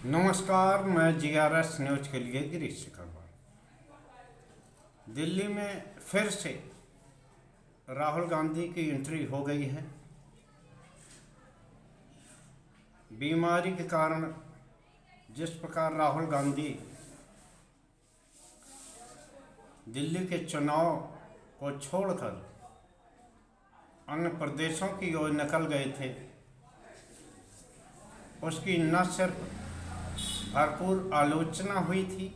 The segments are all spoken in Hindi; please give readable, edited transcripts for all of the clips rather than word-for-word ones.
नमस्कार, मैं जीआरएस न्यूज के लिए गिरीश सिकरवार। दिल्ली में फिर से राहुल गांधी की एंट्री हो गई है। बीमारी के कारण जिस प्रकार राहुल गांधी दिल्ली के चुनाव को छोड़कर अन्य प्रदेशों की ओर निकल गए थे, उसकी न सिर्फ भरपूर आलोचना हुई थी,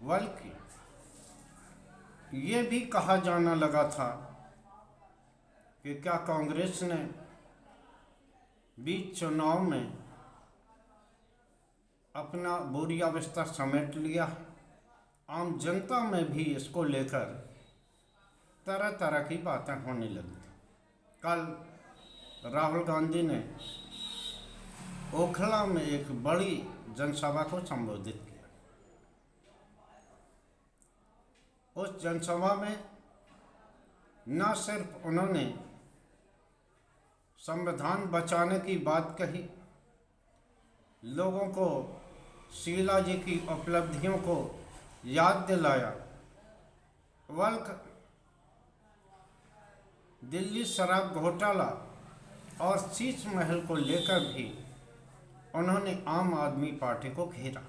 बल्कि ये भी कहा जाना लगा था कि क्या कांग्रेस ने बीच चुनाव में अपना बोरिया बिस्तर समेट लिया है। आम जनता में भी इसको लेकर तरह तरह की बातें होने लगी। कल राहुल गांधी ने ओखला में एक बड़ी जनसभा को संबोधित किया। उस जनसभा में न सिर्फ उन्होंने संविधान बचाने की बात कही, लोगों को शीला जी की उपलब्धियों को याद दिलाया, बल्कि दिल्ली शराब घोटाला और शीश महल को लेकर भी उन्होंने आम आदमी पार्टी को घेरा।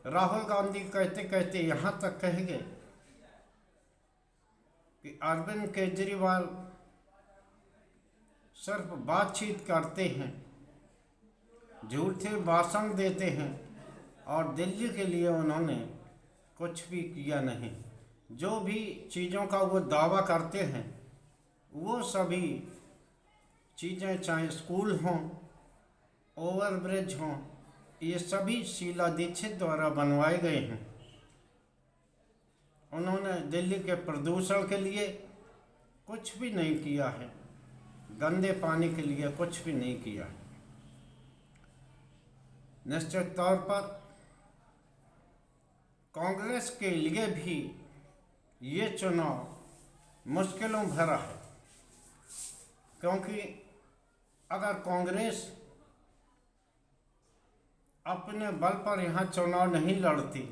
राहुल गांधी कहते कहते यहाँ तक कह गए कि अरविंद केजरीवाल सिर्फ बातचीत करते हैं, झूठे भाषण देते हैं और दिल्ली के लिए उन्होंने कुछ भी किया नहीं। जो भी चीज़ों का वो दावा करते हैं वो सभी चीज़ें, चाहे स्कूल हों, ओवरब्रिज हों, ये सभी शीला दीक्षित द्वारा बनवाए गए हैं। उन्होंने दिल्ली के प्रदूषण के लिए कुछ भी नहीं किया है, गंदे पानी के लिए कुछ भी नहीं किया है। निश्चित तौर पर कांग्रेस के लिए भी ये चुनाव मुश्किलों भरा है, क्योंकि अगर कांग्रेस अपने बल पर यहाँ चुनाव नहीं लड़ती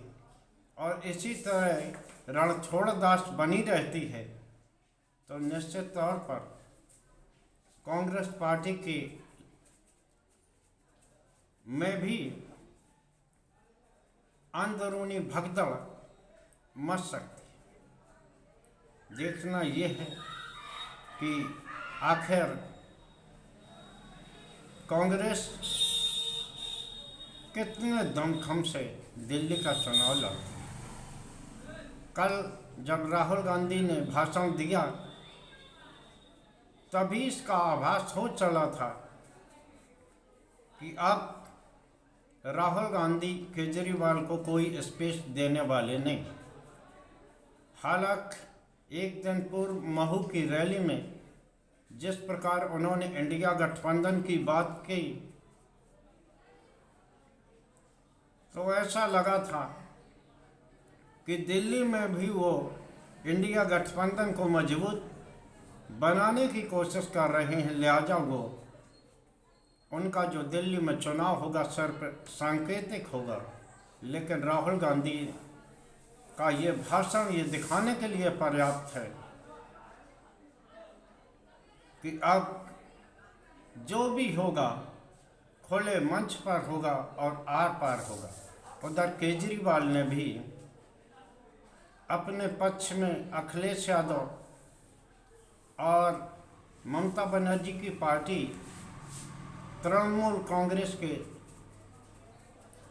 और इसी तरह रणछोड़दास बनी रहती है तो निश्चित तौर पर कांग्रेस पार्टी की में भी अंदरूनी भगदड़ मच सकती है। देखना ये है कि आखिर कांग्रेस कितने दमखम से दिल्ली का चुनाव लड़ती है। कल जब राहुल गांधी ने भाषण दिया तभी इसका आभास हो चला था कि अब राहुल गांधी केजरीवाल को कोई स्पेस देने वाले नहीं। हालांकि एक दिन पूर्व महू की रैली में जिस प्रकार उन्होंने इंडिया गठबंधन की बात की तो ऐसा लगा था कि दिल्ली में भी वो इंडिया गठबंधन को मजबूत बनाने की कोशिश कर रहे हैं। लिहाजा वो उनका जो दिल्ली में चुनाव होगा सिर्फ सांकेतिक होगा, लेकिन राहुल गांधी का ये भाषण ये दिखाने के लिए पर्याप्त है कि अब जो भी होगा खुले मंच पर होगा और आर पार होगा। उधर केजरीवाल ने भी अपने पक्ष में अखिलेश यादव और ममता बनर्जी की पार्टी तृणमूल कांग्रेस के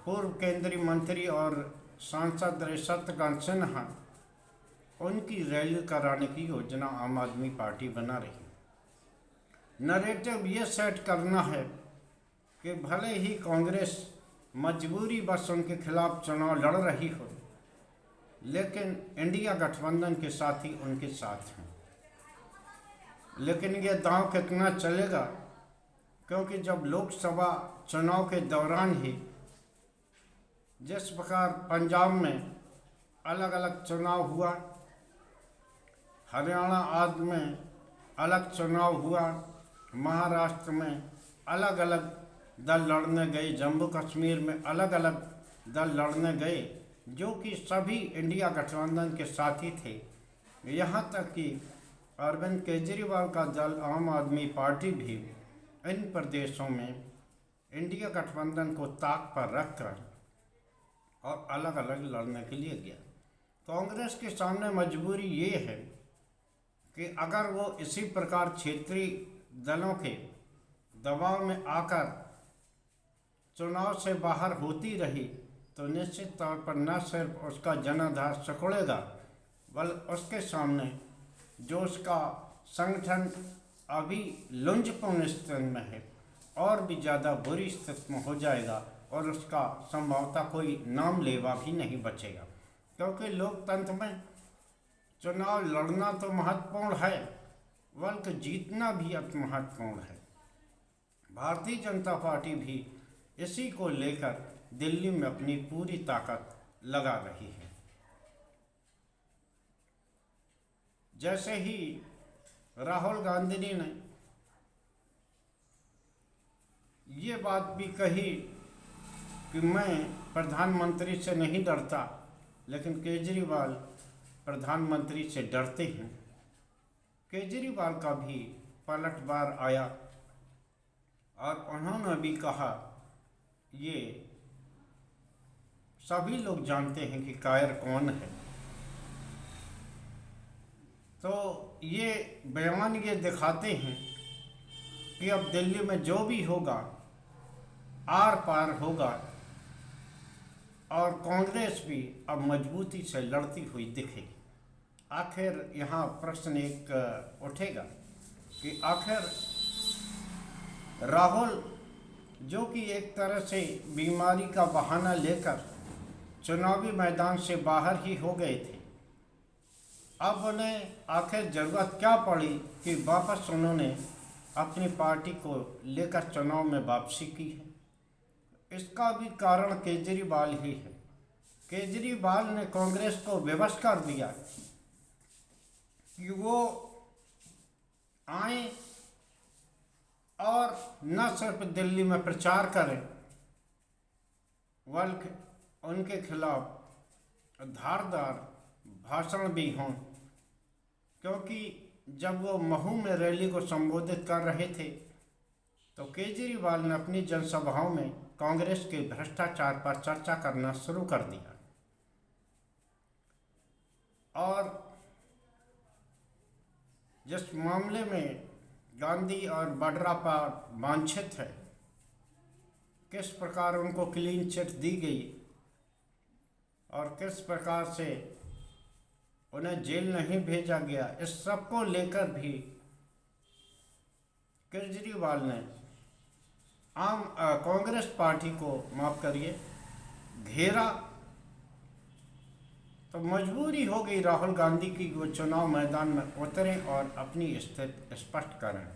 पूर्व केंद्रीय मंत्री और सांसद शत्रुघ्न सिन्हा, उनकी रैली कराने की योजना आम आदमी पार्टी बना रही। नरेटिव ये सेट करना है कि भले ही कांग्रेस मजबूरी बस उनके खिलाफ चुनाव लड़ रही हो, लेकिन इंडिया गठबंधन के साथी उनके साथ हैं। लेकिन ये दांव कितना चलेगा, क्योंकि जब लोकसभा चुनाव के दौरान ही जिस प्रकार पंजाब में अलग अलग चुनाव हुआ, हरियाणा आदि में अलग चुनाव हुआ, महाराष्ट्र में अलग अलग दल लड़ने गए, जम्मू कश्मीर में अलग अलग दल लड़ने गए, जो कि सभी इंडिया गठबंधन के साथी थे। यहाँ तक कि अरविंद केजरीवाल का दल आम आदमी पार्टी भी इन प्रदेशों में इंडिया गठबंधन को ताक पर रखकर और अलग अलग लड़ने के लिए गया। कांग्रेस के सामने मजबूरी ये है कि अगर वो इसी प्रकार क्षेत्रीय दलों के दबाव में आकर चुनाव से बाहर होती रही तो निश्चित तौर पर न सिर्फ उसका जनाधार सिकुड़ेगा, बल्कि उसके सामने जो उसका संगठन अभी लुंजपूर्ण स्थिति में है और भी ज़्यादा बुरी स्थिति में हो जाएगा और उसका संभवतः कोई नाम लेवा भी नहीं बचेगा। क्योंकि लोकतंत्र में चुनाव लड़ना तो महत्वपूर्ण है, बल्कि जीतना भी अति महत्वपूर्ण है। भारतीय जनता पार्टी भी इसी को लेकर दिल्ली में अपनी पूरी ताकत लगा रही है। जैसे ही राहुल गांधी ने ये बात भी कही कि मैं प्रधानमंत्री से नहीं डरता, लेकिन केजरीवाल प्रधानमंत्री से डरते हैं। केजरीवाल का भी पलटवार आया और उन्होंने भी कहा, ये सभी लोग जानते हैं कि कायर कौन है। तो ये बयान ये दिखाते हैं कि अब दिल्ली में जो भी होगा आर पार होगा और कांग्रेस भी अब मजबूती से लड़ती हुई दिखेगी। आखिर यहाँ प्रश्न एक उठेगा कि आखिर राहुल, जो कि एक तरह से बीमारी का बहाना लेकर चुनावी मैदान से बाहर ही हो गए थे, अब उन्हें आखिर ज़रूरत क्या पड़ी कि वापस उन्होंने अपनी पार्टी को लेकर चुनाव में वापसी की है। इसका भी कारण केजरीवाल ही है। केजरीवाल ने कांग्रेस को विवश कर दिया कि वो आए और न सिर्फ दिल्ली में प्रचार करें, बल्कि उनके खिलाफ धारदार भाषण भी हों। क्योंकि जब वो महू में रैली को संबोधित कर रहे थे तो केजरीवाल ने अपनी जनसभाओं में कांग्रेस के भ्रष्टाचार पर चर्चा करना शुरू कर दिया और जिस मामले में गांधी और वड्रा पर वांछित है, किस प्रकार उनको क्लीन चिट दी गई और किस प्रकार से उन्हें जेल नहीं भेजा गया, इस सब को लेकर भी केजरीवाल ने कांग्रेस पार्टी को माफ करिए घेरा। तो मजबूरी हो गई राहुल गांधी की वो चुनाव मैदान में उतरें और अपनी स्थिति स्पष्ट करें।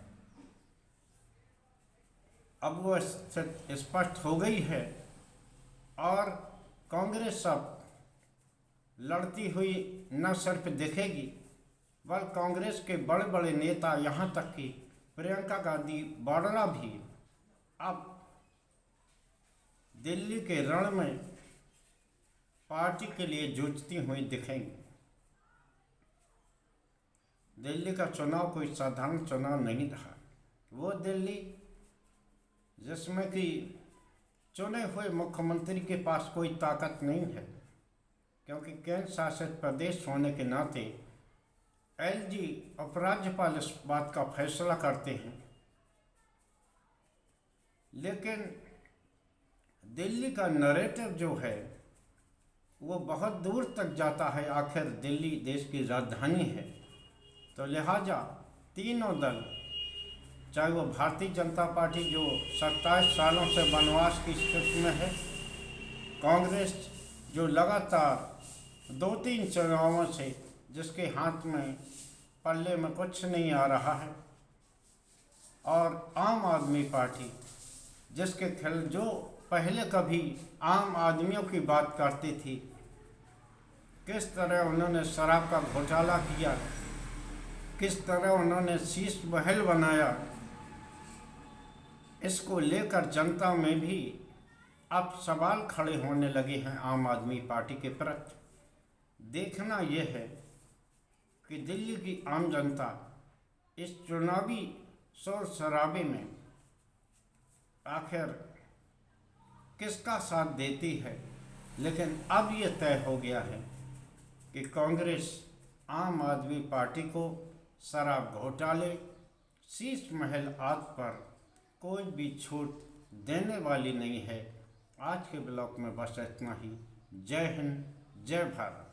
अब वो स्थिति स्पष्ट हो गई है और कांग्रेस अब लड़ती हुई न सिर्फ दिखेगी, बल्कि कांग्रेस के बड़े बड़े नेता, यहाँ तक कि प्रियंका गांधी वाड्रा भी अब दिल्ली के रण में पार्टी के लिए जूझती हुई दिखेंगी। दिल्ली का चुनाव कोई साधारण चुनाव नहीं रहा। वो दिल्ली जिसमें कि चुने हुए मुख्यमंत्री के पास कोई ताकत नहीं है, क्योंकि केंद्र शासित प्रदेश होने के नाते एलजी उपराज्यपाल इस बात का फैसला करते हैं। लेकिन दिल्ली का नैरेटिव जो है वो बहुत दूर तक जाता है। आखिर दिल्ली देश की राजधानी है, तो लिहाजा तीनों दल, चाहे वो भारतीय जनता पार्टी जो 27 सालों से वनवास की स्थिति में है, कांग्रेस जो लगातार 2-3 चुनावों से जिसके हाथ में पल्ले में कुछ नहीं आ रहा है, और आम आदमी पार्टी जिसके खिलाफ जो पहले कभी आम आदमियों की बात करती थी, किस तरह उन्होंने शराब का घोटाला किया, किस तरह उन्होंने शीश महल बनाया, इसको लेकर जनता में भी अब सवाल खड़े होने लगे हैं आम आदमी पार्टी के प्रति। देखना यह है कि दिल्ली की आम जनता इस चुनावी शोर शराबे में आखिर किसका साथ देती है। लेकिन अब ये तय हो गया है कि कांग्रेस आम आदमी पार्टी को शराब घोटाले, शीश महल आदि पर कोई भी छूट देने वाली नहीं है। आज के ब्लॉग में बस इतना ही। जय हिंद, जय भारत।